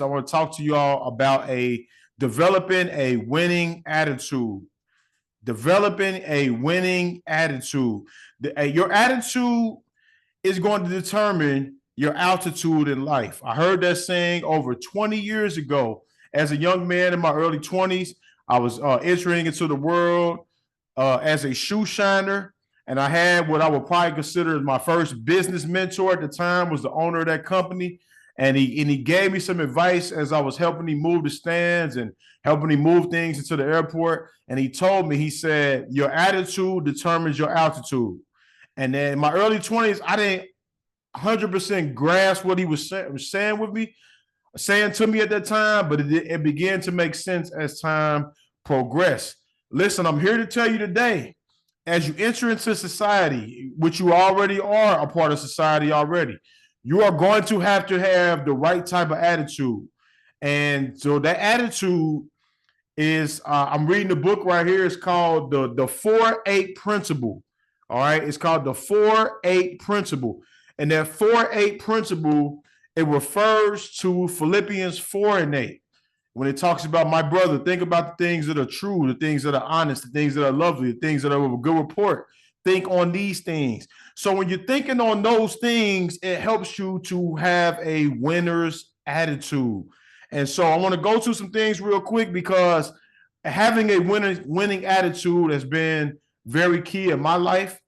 I want to talk to you all about developing a winning attitude. Developing a winning attitude. Your attitude is going to determine your altitude in life. I heard that saying over 20 years ago. As a young man in my early 20s, I was entering into the world as a shoe shiner, and I had what I would probably consider as my first business mentor at the time was the owner of that company. And he gave me some advice as I was helping him move the stands and helping him move things into the airport. And he told me, he said, your attitude determines your altitude. And then in my early 20s, I didn't 100% grasp what he was saying with me, saying to me at that time, but it began to make sense as time progressed. Listen, I'm here to tell you today, as you enter into society, which you already are a part of society already, you are going to have the right type of attitude. And so that attitude is, I'm reading the book right here. It's called the 4-8 Principle. All right. It's called the 4-8 Principle. And that 4-8 Principle, it refers to Philippians 4:8. When it talks about, my brother, think about the things that are true, the things that are honest, the things that are lovely, the things that are of a good report. Think on these things. So when you're thinking on those things, it helps you to have a winner's attitude. And so I want to go to some things real quick, because having a winning attitude has been very key in my life,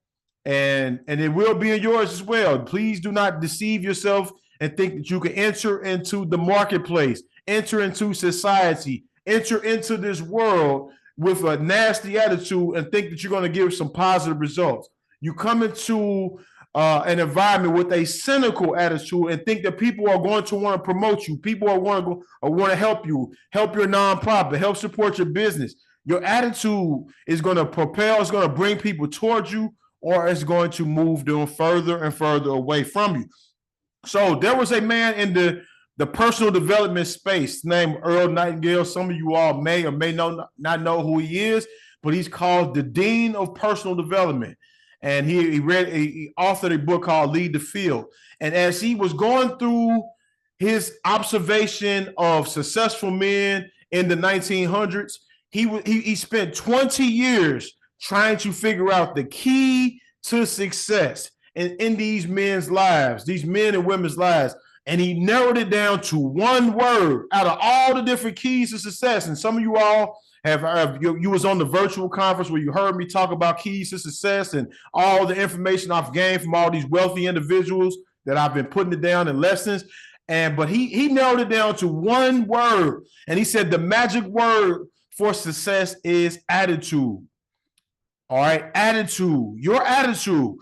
and it will be in yours as well. Please do not deceive yourself and think that you can enter into the marketplace, enter into society, enter into this world with a nasty attitude and think that you're going to give some positive results. You come into an environment with a cynical attitude and think that people are going to want to promote you. People are want to help you, help your nonprofit, help support your business. Your attitude is going to propel, it's going to bring people towards you, or it's going to move them further and further away from you. So there was a man in the personal development space named Earl Nightingale. Some of you all may or may not know who he is, but he's called the Dean of Personal Development. And he authored a book called Lead the Field. And as he was going through his observation of successful men in the 1900s, he spent 20 years trying to figure out the key to success in these men's lives, these men and women's lives. And he narrowed it down to one word out of all the different keys to success. And some of you all you was on the virtual conference where you heard me talk about keys to success and all the information I've gained from all these wealthy individuals that I've been putting it down in lessons. But he narrowed it down to one word. And he said the magic word for success is attitude. All right, attitude, your attitude.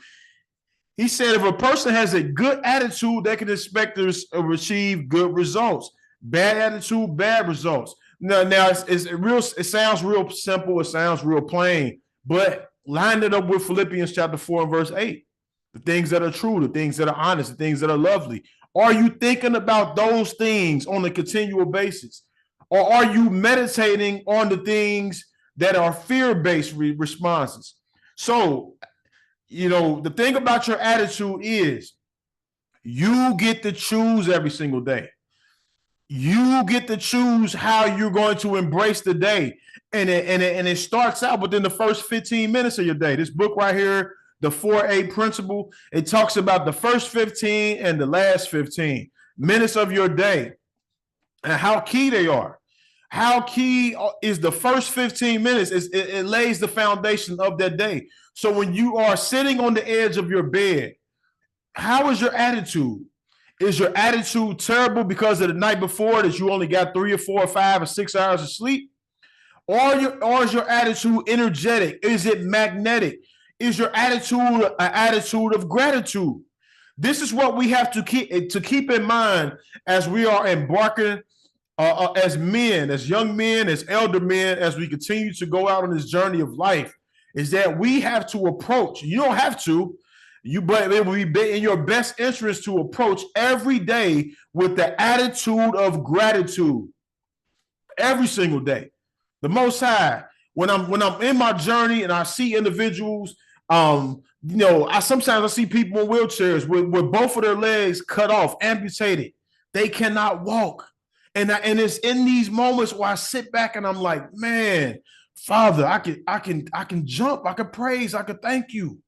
He said if a person has a good attitude, they can expect to achieve good results. Bad attitude, bad results. Now it sounds real simple, it sounds real plain, but line it up with Philippians chapter 4 and verse 8. The things that are true, the things that are honest, the things that are lovely. Are you thinking about those things on a continual basis? Or are you meditating on the things that are fear-based responses? So, the thing about your attitude is you get to choose every single day. You get to choose how you're going to embrace the day. And it starts out within the first 15 minutes of your day. This book right here, the 4-8 Principle, it talks about the first 15 and the last 15 minutes of your day and how key they are. How key is the first 15 minutes? It lays the foundation of that day. So when you are sitting on the edge of your bed, how is your attitude? Is your attitude terrible because of the night before that you only got 3 or 4 or 5 or 6 hours of sleep? Or is your attitude energetic? Is it magnetic? Is your attitude an attitude of gratitude? This is what we have to keep in mind as we are embarking as men, as young men, as elder men, as we continue to go out on this journey of life, is that we have to approach. You don't have to, but it will be in your best interest to approach every day with the attitude of gratitude. Every single day. The Most High, when I'm in my journey and I see individuals, sometimes I see people in wheelchairs with both of their legs cut off, amputated. They cannot walk. And it's in these moments where I sit back and I'm like, man, Father, I can jump, I can praise, I can thank you.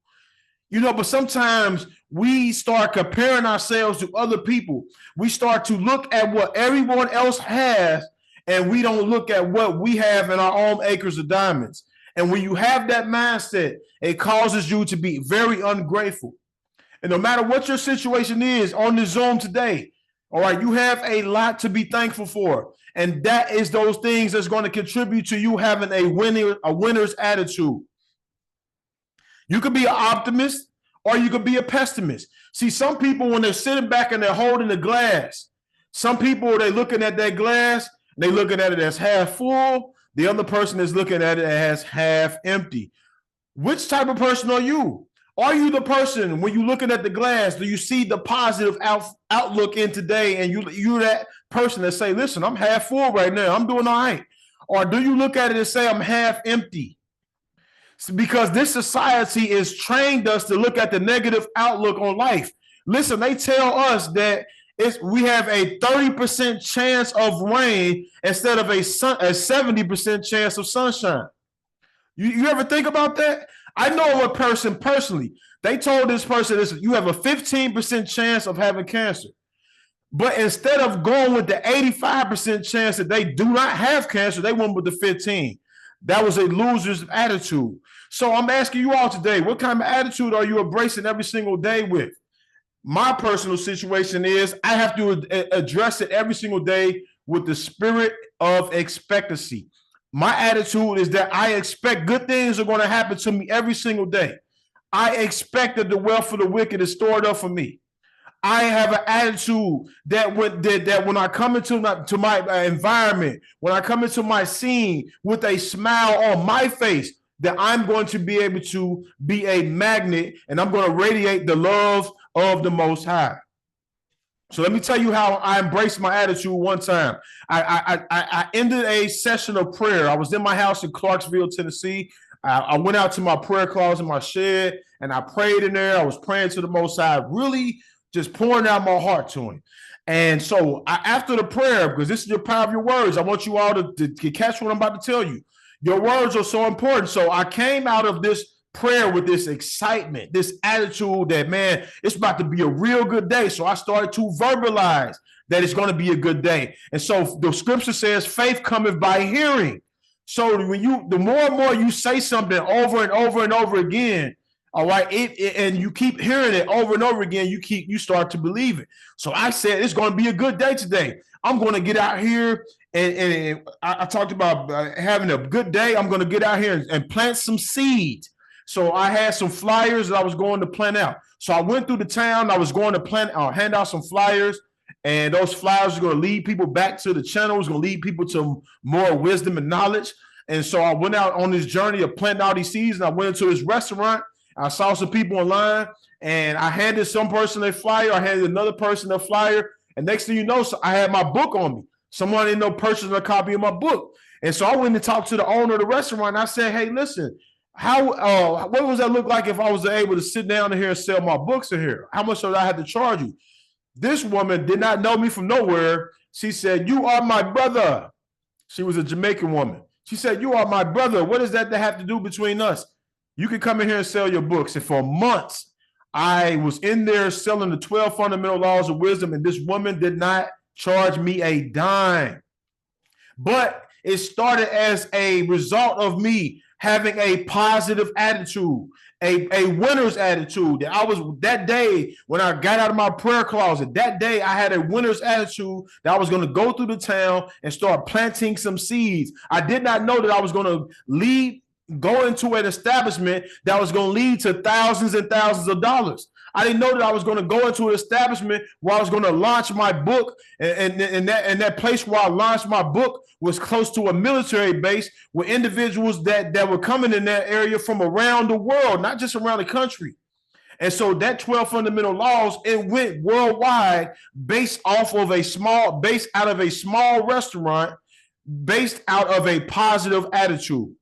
But sometimes we start comparing ourselves to other people. We start to look at what everyone else has, and we don't look at what we have in our own acres of diamonds. And when you have that mindset, it causes you to be very ungrateful. And no matter what your situation is on the Zoom today, all right, you have a lot to be thankful for. And that is those things that's going to contribute to you having a winner's attitude. You could be an optimist or you could be a pessimist. See, some people, when they're sitting back and they're holding the glass, some people, they're looking at that glass, they're looking at it as half full. The other person is looking at it as half empty. Which type of person are you? Are you the person, when you're looking at the glass, do you see the positive outlook in today, and you're that person that say, listen, I'm half full right now, I'm doing all right? Or do you look at it and say, I'm half empty? Because this society has trained us to look at the negative outlook on life. Listen, they tell us that we have a 30% chance of rain instead of a 70% chance of sunshine. You ever think about that? I know a person personally. They told this person, listen, you have a 15% chance of having cancer. But instead of going with the 85% chance that they do not have cancer, they went with the 15. That was a loser's attitude. So I'm asking you all today, what kind of attitude are you embracing every single day with? My personal situation is I have to address it every single day with the spirit of expectancy. My attitude is that I expect good things are going to happen to me every single day. I expect that the wealth of the wicked is stored up for me. I have an attitude that when I come into my environment, when I come into my scene with a smile on my face, that I'm going to be able to be a magnet and I'm going to radiate the love of the Most High. So let me tell you how I embraced my attitude one time. I ended a session of prayer. I was in my house in Clarksville, Tennessee. I went out to my prayer closet in my shed and I prayed in there. I was praying to the Most High, really just pouring out my heart to him. And so after the prayer, because this is your power of your words, I want you all to catch what I'm about to tell you. Your words are so important. So I came out of this prayer with this excitement, this attitude that, man, it's about to be a real good day. So I started to verbalize that it's going to be a good day. And so the scripture says faith cometh by hearing. So the more and more you say something over and over and over again, all right, and you keep hearing it over and over again, you start to believe it. So I said, it's going to be a good day today. I'm going to get out here and I talked about having a good day. I'm going to get out here and plant some seeds. So I had some flyers that I was going to plant out. So I went through the town. I was going to hand out some flyers, and those flyers are going to lead people back to the channel. It's going to lead people to more wisdom and knowledge. And so I went out on this journey of planting all these seeds, and I went into this restaurant. I saw some people online, and I handed some person a flyer. I handed another person a flyer. And next thing you know, so I had my book on me. Someone ended up purchasing a copy of my book. And so I went and talked to the owner of the restaurant, and I said, hey, listen, what does that look like if I was able to sit down in here and sell my books in here? How much would I have to charge you? This woman did not know me from nowhere. She said, you are my brother. She was a Jamaican woman. She said, you are my brother. What does that have to do between us? You can come in here and sell your books. And for months, I was in there selling the 12 fundamental laws of wisdom, and this woman did not charge me a dime. But it started as a result of me having a positive attitude, a winner's attitude. That day when I got out of my prayer closet, that day I had a winner's attitude that I was going to go through the town and start planting some seeds. I did not know that I was going to go into an establishment that was going to lead to thousands and thousands of dollars. I didn't know that I was going to go into an establishment where I was going to launch my book, and that place where I launched my book was close to a military base with individuals that were coming in that area from around the world, not just around the country. And so that 12 fundamental laws, it went worldwide based out of a small restaurant, based out of a positive attitude.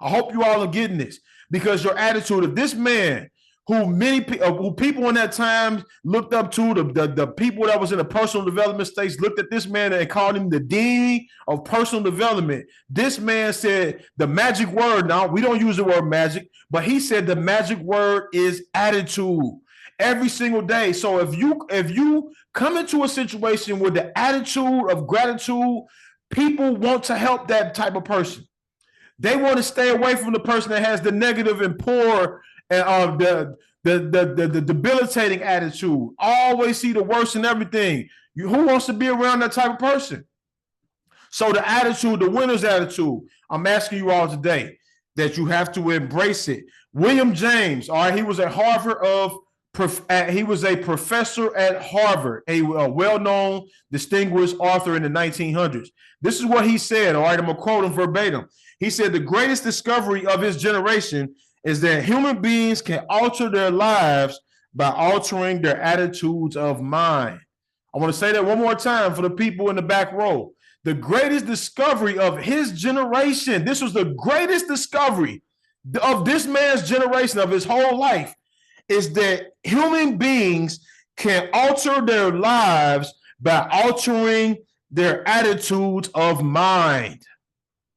I hope you all are getting this, because your attitude of this man who people in that time looked up to, the people that was in the personal development stage looked at this man and called him the dean of personal development. This man said the magic word. Now, we don't use the word magic, but he said the magic word is attitude every single day. So if you come into a situation with the attitude of gratitude, people want to help that type of person. They want to stay away from the person that has the negative and poor and the debilitating attitude. Always see the worst in everything. Who wants to be around that type of person? So the attitude, the winner's attitude, I'm asking you all today that you have to embrace it. William James, all right, he was a professor at Harvard, a well-known, distinguished author in the 1900s. This is what he said, all right, I'm going to quote him verbatim. He said, the greatest discovery of his generation is that human beings can alter their lives by altering their attitudes of mind. I want to say that one more time for the people in the back row. The greatest discovery of his generation, this was the greatest discovery of this man's generation, of his whole life, is that human beings can alter their lives by altering their attitudes of mind.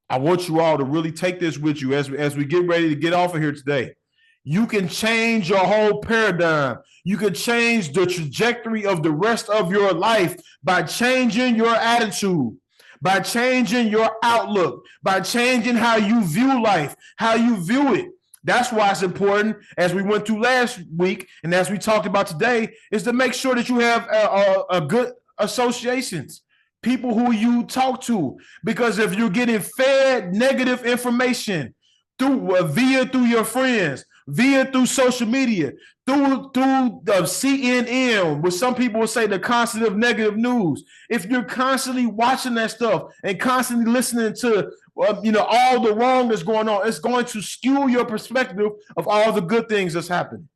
I want you all to really take this with you as we get ready to get off of here today. You can change your whole paradigm. You can change the trajectory of the rest of your life by changing your attitude, by changing your outlook, by changing how you view life, how you view it. That's why it's important, as we went through last week and as we talked about today, is to make sure that you have a good associations, people who you talk to. Because if you're getting fed negative information through your friends, through social media, through the CNN, which some people will say the constant negative news, if you're constantly watching that stuff and constantly listening to all the wrong that's going on, it's going to skew your perspective of all the good things that's happening.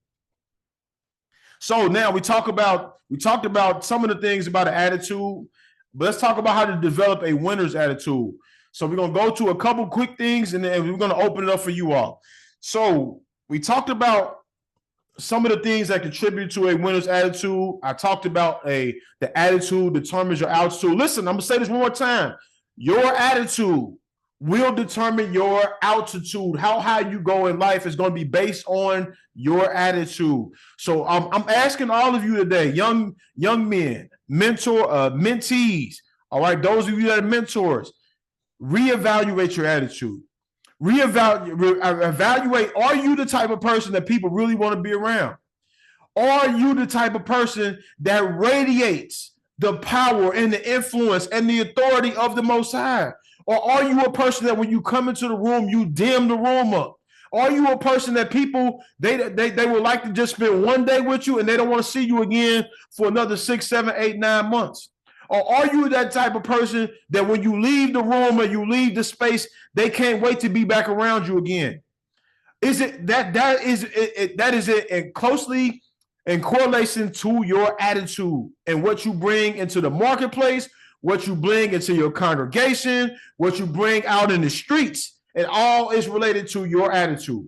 So now we talked about some of the things about an attitude, but let's talk about how to develop a winner's attitude. So we're going to go to a couple quick things and then we're going to open it up for you all. So we talked about some of the things that contribute to a winner's attitude. I talked about the attitude determines your altitude. Listen, I'm going to say this one more time. Your attitude will determine your altitude. How high you go in life is going to be based on your attitude. So I'm asking all of you today, young men, mentees, all right, those of you that are mentors, reevaluate your attitude. Evaluate, are you the type of person that people really want to be around? Are you the type of person that radiates the power and the influence and the authority of the Most High? Or are you a person that when you come into the room, you dim the room up? Are you a person that people, they would like to just spend one day with you and they don't want to see you again for another 6, 7, 8, 9 months? Or are you that type of person that when you leave the room or you leave the space, they can't wait to be back around you again? Is it that is closely in correlation to your attitude and what you bring into the marketplace, what you bring into your congregation, what you bring out in the streets, it all is related to your attitude.